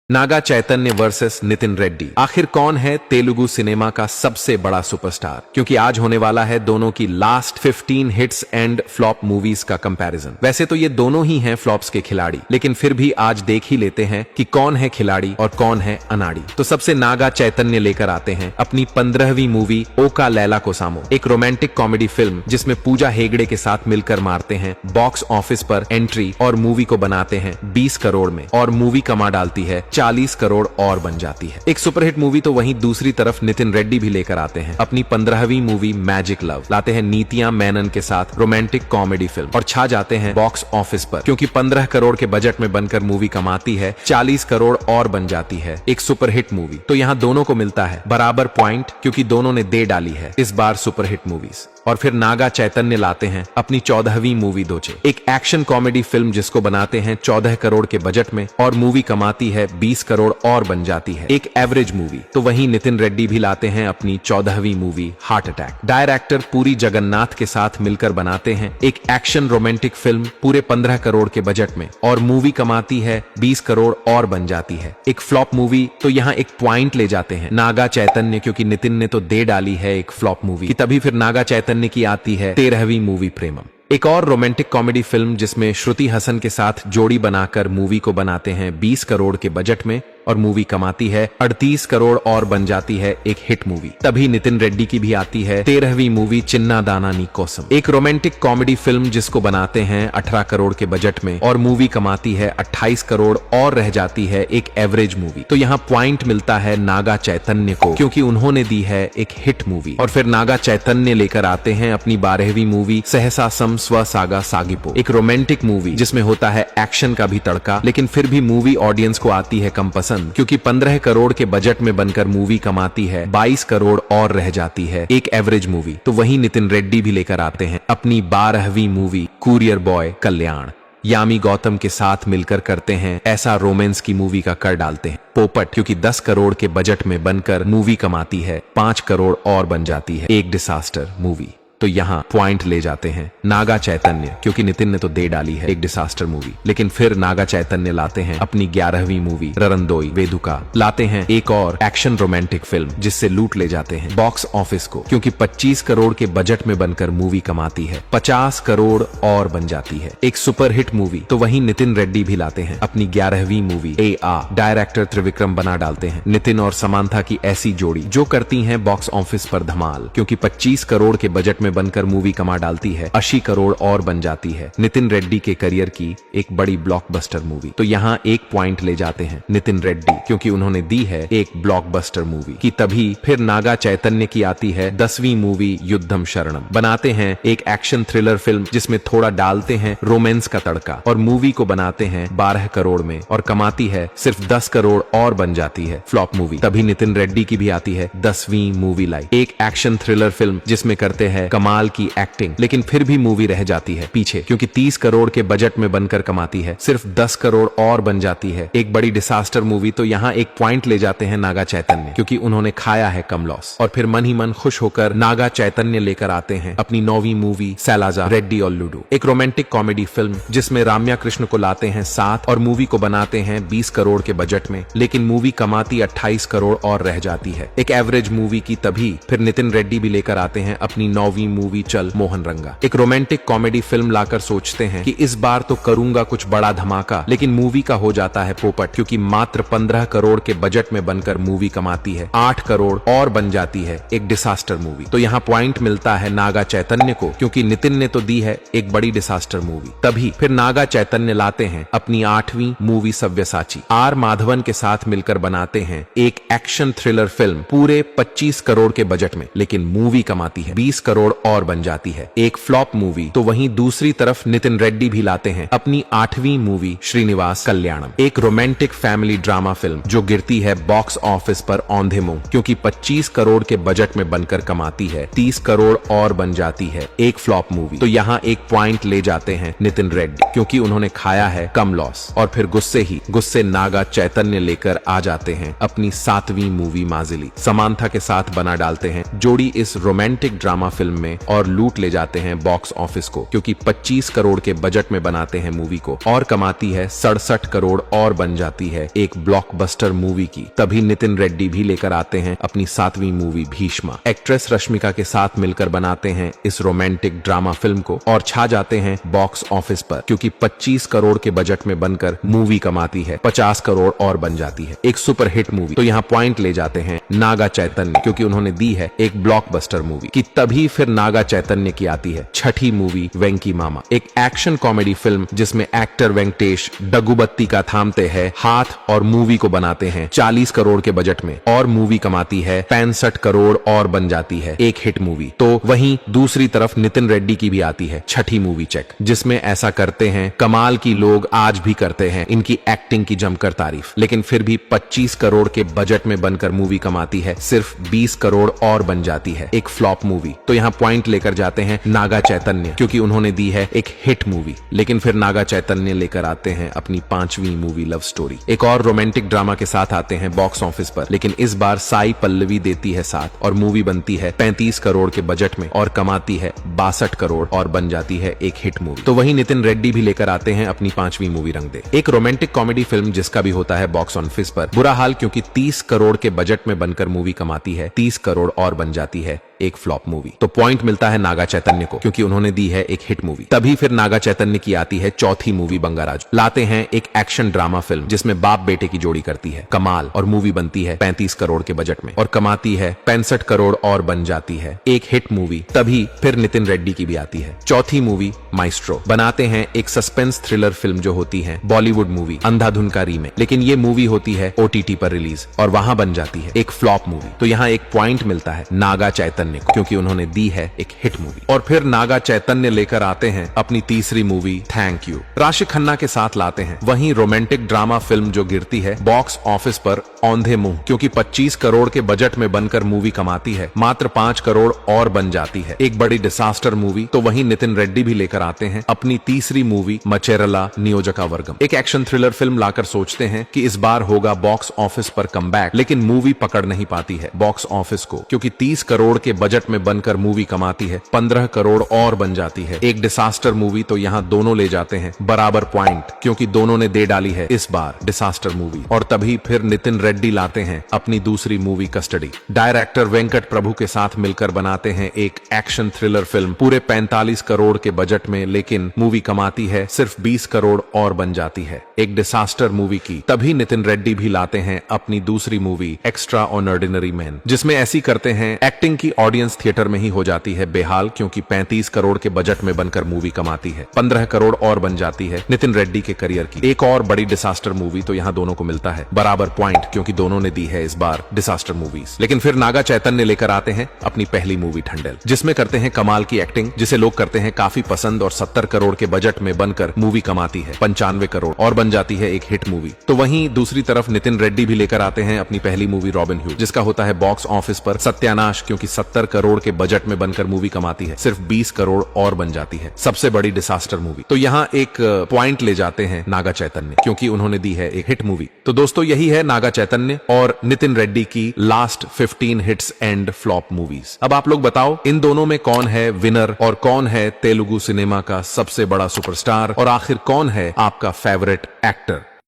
Naga Chaitanya versus Nitin Reddy. आखिर कौन है तेलुगु सिनेमा का सबसे बड़ा सुपरस्टार? क्योंकि आज होने वाला है दोनों की last 15 hits and flop movies का कंपैरिजन। वैसे तो ये दोनों ही हैं फ्लॉप्स के खिलाड़ी, लेकिन फिर भी आज देख ही लेते हैं कि कौन है खिलाड़ी और कौन है अनाड़ी। तो सबसे नागा चैतन्य लेकर आते हैं अपनी 15वीं मूवी ओका लैला कोसामो, एक रोमांटिक कॉमेडी फिल्म जिसमें पूजा हेगड़े के साथ मिलकर मारते हैं बॉक्स ऑफिस पर एंट्री और मूवी को बनाते हैं 20 करोड़ में, और मूवी कमा डालती है 40 करोड़ और बन जाती है। एक सुपरहिट मूवी तो वहीं दूसरी तरफ नितिन रेड्डी भी लेकर आते हैं अपनी 15वीं मूवी मैजिक लव, लाते हैं नीतिया मेनन के साथ रोमांटिक कॉमेडी फिल्म और छा जाते हैं बॉक्स ऑफिस पर, क्योंकि 15 करोड़ के बजट में बनकर मूवी कमाती है 40 करोड़ और बन जाती है एक सुपरहिट मूवी। तो यहाँ दोनों को मिलता है बराबर पॉइंट, क्योंकि दोनों ने दे डाली है इस बार सुपरहिट मूवीज। और फिर नागा चैतन्य लाते हैं अपनी 14वीं मूवी दोचे, एक एक्शन कॉमेडी फिल्म जिसको बनाते हैं 14 करोड़ के बजट में और मूवी कमाती है 20 करोड़ और बन जाती है एक एवरेज मूवी। तो वहीं नितिन रेड्डी भी लाते हैं अपनी 14वीं मूवी हार्ट अटैक, डायरेक्टर पूरी जगन्नाथ के साथ मिलकर बनाते हैं एक एक्शन रोमांटिक फिल्म पूरे 15 करोड़ के बजट में और मूवी कमाती है 20 करोड़ और बन जाती है एक फ्लॉप मूवी। तो यहाँ एक पॉइंट ले जाते हैं नागा चैतन्य, क्योंकि नितिन ने तो दे डाली है एक फ्लॉप मूवी। तभी फिर नागा चैतन्य की आती है 13वीं मूवी प्रेमम, एक और रोमांटिक कॉमेडी फिल्म जिसमें श्रुति हसन के साथ जोड़ी बनाकर मूवी को बनाते हैं 20 करोड़ के बजट में और मूवी कमाती है 38 करोड़ और बन जाती है एक हिट मूवी। तभी नितिन रेड्डी की भी आती है 13वीं मूवी चिन्ना दाना नी कोसम, एक रोमांटिक कॉमेडी फिल्म जिसको बनाते हैं 18 करोड़ के बजट में और मूवी कमाती है 28 करोड़ और रह जाती है एक एवरेज मूवी। तो यहाँ पॉइंट मिलता है नागा चैतन्य को, क्योंकि उन्होंने दी है एक हिट मूवी। और फिर नागा चैतन्य लेकर आते हैं अपनी 12वीं मूवी सहसा सम स्व सागा सागिपो, एक रोमांटिक मूवी जिसमें होता है एक्शन का भी तड़का, लेकिन फिर भी मूवी ऑडियंस को आती है कम पसंद, क्योंकि 15 करोड़ के बजट में बनकर मूवी कमाती है 22 करोड़ और रह जाती है एक एवरेज मूवी। तो वहीं नितिन रेड्डी भी लेकर आते हैं अपनी 12वीं मूवी कुरियर बॉय कल्याण, यामी गौतम के साथ मिलकर करते हैं ऐसा रोमांस की मूवी का कर डालते हैं पोपट, क्योंकि 10 करोड़ के बजट में बनकर मूवी कमाती है 5 करोड़ और बन जाती है एक डिसास्टर मूवी। तो यहाँ पॉइंट ले जाते हैं नागा चैतन्य, क्योंकि नितिन ने तो दे डाली है एक डिसास्टर मूवी। लेकिन फिर नागा चैतन्य लाते हैं अपनी 11वीं मूवी ररंदोई वेदुका, लाते हैं एक और एक्शन रोमांटिक फिल्म जिससे लूट ले जाते हैं बॉक्स ऑफिस को, क्योंकि 25 करोड़ के बजट में बनकर मूवी कमाती है 50 करोड़ और बन जाती है एक सुपरहिट मूवी। तो वहीं नितिन रेड्डी भी लाते हैं अपनी 11वीं मूवी ए आ, डायरेक्टर त्रिविक्रम बना डालते हैं नितिन और समांथा की ऐसी जोड़ी जो करती है बॉक्स ऑफिस पर धमाल, क्योंकि 25 करोड़ के बजट में बनकर मूवी कमा डालती है 80 करोड़ और बन जाती है नितिन रेड्डी के करियर की एक बड़ी ब्लॉकबस्टर मूवी। तो यहाँ एक पॉइंट ले जाते हैं नितिन रेड्डी, क्योंकि उन्होंने दी है एक ब्लॉकबस्टर मूवी की। तभी फिर नागा चैतन्य की आती है 10वीं मूवी युद्धम शरणम, बनाते हैं एक एक्शन थ्रिलर फिल्म जिसमें थोड़ा डालते हैं रोमांस का तड़का और मूवी को बनाते हैं 12 करोड़ में और कमाती है सिर्फ 10 करोड़ और बन जाती है फ्लॉप मूवी। तभी नितिन रेड्डी की भी आती है 10वीं मूवी लाइफ, एक एक्शन थ्रिलर फिल्म जिसमें करते हैं कमाल की एक्टिंग, लेकिन फिर भी मूवी रह जाती है पीछे, क्योंकि 30 करोड़ के बजट में बनकर कमाती है सिर्फ 10 करोड़ और बन जाती है एक बड़ी डिसास्टर मूवी। तो यहाँ एक पॉइंट ले जाते हैं नागा चैतन्य, क्योंकि उन्होंने खाया है कम लॉस। और फिर मन ही मन खुश होकर नागा चैतन्य लेकर आते हैं अपनी 9वीं मूवी सैलाजा रेड्डी और लूडो, एक रोमांटिक कॉमेडी फिल्म जिसमें राम्या कृष्ण को लाते हैं साथ और मूवी को बनाते हैं 20 करोड़ के बजट में, लेकिन मूवी कमाती 28 करोड़ और रह जाती है एक एवरेज मूवी की। तभी फिर नितिन रेड्डी भी लेकर आते हैं अपनी 9वीं मूवी चल मोहन रंगा, एक रोमांटिक कॉमेडी फिल्म लाकर सोचते हैं कि इस बार तो करूंगा कुछ बड़ा धमाका, लेकिन मूवी का हो जाता है पोपट, क्योंकि मात्र 15 करोड़ के बजट में बनकर मूवी कमाती है 8 करोड़ और बन जाती है एक डिसास्टर मूवी। तो यहाँ पॉइंट मिलता है नागा चैतन्य को, क्योंकि नितिन ने तो दी है एक बड़ी डिसास्टर मूवी। तभी फिर नागा चैतन्य लाते हैं अपनी 8वीं मूवी सव्यसाची, आर माधवन के साथ मिलकर बनाते हैं एक एक्शन थ्रिलर फिल्म पूरे 25 करोड़ के बजट में, लेकिन मूवी कमाती है 20 करोड़ और बन जाती है एक फ्लॉप मूवी। तो वहीं दूसरी तरफ नितिन रेड्डी भी लाते हैं अपनी 8वीं मूवी श्रीनिवास कल्याणम, एक रोमांटिक फैमिली ड्रामा फिल्म जो गिरती है बॉक्स ऑफिस पर औंधे मुंह, क्योंकि 25 करोड़ के बजट में बनकर कमाती है 30 करोड़ और बन जाती है एक फ्लॉप मूवी। तो यहाँ एक पॉइंट ले जाते हैं नितिन रेड्डी, क्योंकि उन्होंने खाया है कम लॉस। और फिर गुस्से नागा चैतन्य लेकर आ जाते हैं अपनी 7वीं मूवी माजिली, समांथा के साथ बना डालते हैं जोड़ी इस रोमांटिक ड्रामा फिल्म फिल्म में और लूट ले जाते हैं बॉक्स ऑफिस को, क्योंकि 25 करोड़ के बजट में बनाते हैं मूवी को और कमाती है 67 करोड़ और बन जाती है एक ब्लॉकबस्टर मूवी की। तभी नितिन रेड्डी भी लेकर आते हैं अपनी 7वीं मूवी भीष्मा। एक्ट्रेस रश्मिका के साथ मिलकर बनाते हैं इस रोमांटिक ड्रामा फिल्म को और छा जाते हैं बॉक्स ऑफिस पर, क्योंकि 25 करोड़ के बजट में बनकर मूवी कमाती है 50 करोड़ और बन जाती है एक सुपर हिट मूवी। तो यहाँ पॉइंट ले जाते हैं नागा चैतन्य, क्योंकि उन्होंने दी है एक ब्लॉकबस्टर मूवी की। तभी फिर नागा चैतन्य की आती है छठी मूवी वेंकी मामा, एक एक्शन कॉमेडी फिल्म जिसमें एक्टर वेंकटेश डगुबत्ती का थामते हैं हाथ और मूवी को बनाते हैं 40 करोड़ के बजट में और मूवी कमाती है 65 करोड़ और बन जाती है एक हिट मूवी। तो वहीं दूसरी तरफ नितिन रेड्डी की भी आती है छठी मूवी चेक, जिसमें ऐसा करते हैं कमाल की लोग आज भी करते हैं इनकी एक्टिंग की जमकर तारीफ, लेकिन फिर भी 25 करोड़ के बजट में बनकर मूवी कमाती है सिर्फ 20 करोड़ और बन जाती है एक फ्लॉप मूवी। तो यहाँ पॉइंट लेकर जाते हैं नागा चैतन्य, क्योंकि उन्होंने दी है एक हिट मूवी। लेकिन फिर नागा चैतन्य लेकर आते हैं अपनी 5वीं मूवी लव स्टोरी, एक और रोमांटिक ड्रामा के साथ आते हैं बॉक्स ऑफिस पर, लेकिन इस बार साई पल्लवी देती है साथ और मूवी बनती है 35 करोड़ के बजट में और कमाती है 62 करोड़ और बन जाती है एक हिट मूवी। तो वही नितिन रेड्डी भी लेकर आते हैं अपनी 5वीं मूवी रंग दे, एक रोमांटिक कॉमेडी फिल्म जिसका भी होता है बॉक्स ऑफिस पर बुरा हाल, क्योंकि 30 करोड़ के बजट में बनकर मूवी कमाती है 30 करोड़ और बन जाती है एक फ्लॉप मूवी। तो पॉइंट मिलता है नागा चैतन्य को, क्योंकि उन्होंने दी है एक हिट मूवी। तभी फिर नागा चैतन्य की आती है चौथी मूवी बंगाराज, लाते हैं एक एक्शन ड्रामा फिल्म जिसमें बाप बेटे की जोड़ी करती है कमाल और मूवी बनती है 35 करोड़ के बजट में और कमाती है 65 करोड़ और बन जाती है एक हिट मूवी। तभी फिर नितिन रेड्डी की भी आती है चौथी मूवी माइस्ट्रो, बनाते हैं एक सस्पेंस थ्रिलर फिल्म जो होती है बॉलीवुड मूवी अंधाधुन का रीमेक, लेकिन ये मूवी होती है OTT पर रिलीज और वहां बन जाती है एक फ्लॉप मूवी। तो यहाँ एक पॉइंट मिलता है नागा चैतन्य को, क्योंकि उन्होंने दी है एक हिट मूवी। और फिर नागा चैतन्य लेकर आते हैं अपनी तीसरी मूवी थैंक यू, राशि खन्ना के साथ लाते हैं वहीं रोमांटिक ड्रामा फिल्म जो गिरती है बॉक्स ऑफिस पर औंधे मुंह, क्योंकि 25 करोड़ के बजट में बनकर मूवी कमाती है मात्र 5 करोड़ और बन जाती है एक बड़ी डिसास्टर मूवी। तो वहीं नितिन रेड्डी भी लेकर आते हैं अपनी तीसरी मूवी मचेरला नियोजका वर्गम, एक एक्शन थ्रिलर फिल्म लाकर सोचते हैं कि इस बार होगा बॉक्स ऑफिस पर कमबैक, लेकिन मूवी पकड़ नहीं पाती है बॉक्स ऑफिस को, क्योंकि 30 करोड़ के बजट में बनकर मूवी कमाती है 15 करोड़ और बन जाती है एक डिसास्टर मूवी। तो यहाँ दोनों ले जाते हैं बराबर पॉइंट, क्योंकि दोनों ने दे डाली है इस बार डिसास्टर मूवी। और तभी फिर नितिन रेड्डी लाते हैं अपनी दूसरी मूवी कस्टडी, डायरेक्टर वेंकट प्रभु के साथ मिलकर बनाते हैं एक एक्शन थ्रिलर फिल्म पूरे 45 करोड़ के बजट में, लेकिन मूवी कमाती है सिर्फ 20 करोड़ और बन जाती है एक डिसास्टर मूवी की। तभी नितिन रेड्डी भी लाते हैं अपनी दूसरी मूवी एक्स्ट्रा ऑर्डिनरी मैन, जिसमें ऐसी करते हैं एक्टिंग की ऑडियंस थिएटर में ही हो जाती है बेहाल, क्योंकि 35 करोड़ के बजट में बनकर मूवी कमाती है 15 करोड़ और बन जाती है नितिन रेड्डी के करियर की एक और बड़ी डिसास्टर मूवी। तो यहाँ दोनों को मिलता है बराबर पॉइंट, क्योंकि दोनों ने दी है इस बार डिसास्टर मूवीज। लेकिन फिर नागा चैतन्य लेकर आते हैं अपनी पहली मूवी ठंडेल, जिसमें करते हैं कमाल की एक्टिंग जिसे लोग करते हैं काफी पसंद और 70 करोड़ के बजट में बनकर मूवी कमाती है 95 करोड़ और बन जाती है एक हिट मूवी। तो वहीं दूसरी तरफ नितिन रेड्डी भी लेकर आते हैं अपनी पहली मूवी रॉबिन हुड, जिसका होता है बॉक्स ऑफिस पर सत्यानाश, क्योंकि 70 करोड़ के बजट में बनकर मूवी कमाती है सिर्फ 20 करोड़ और बन जाती है सबसे बड़ी डिसास्टर मूवी। तो यहाँ एक पॉइंट ले जाते हैं नागा चैतन्य, क्योंकि उन्होंने दी है एक हिट मूवी। तो दोस्तों यही है नागा चैतन्य और नितिन रेड्डी की last 15 hits and flop movies. अब आप लोग बताओ इन दोनों में कौन है विनर और कौन है तेलुगु सिनेमा का सबसे बड़ा सुपरस्टार और आखिर कौन है आपका फेवरेट एक्टर।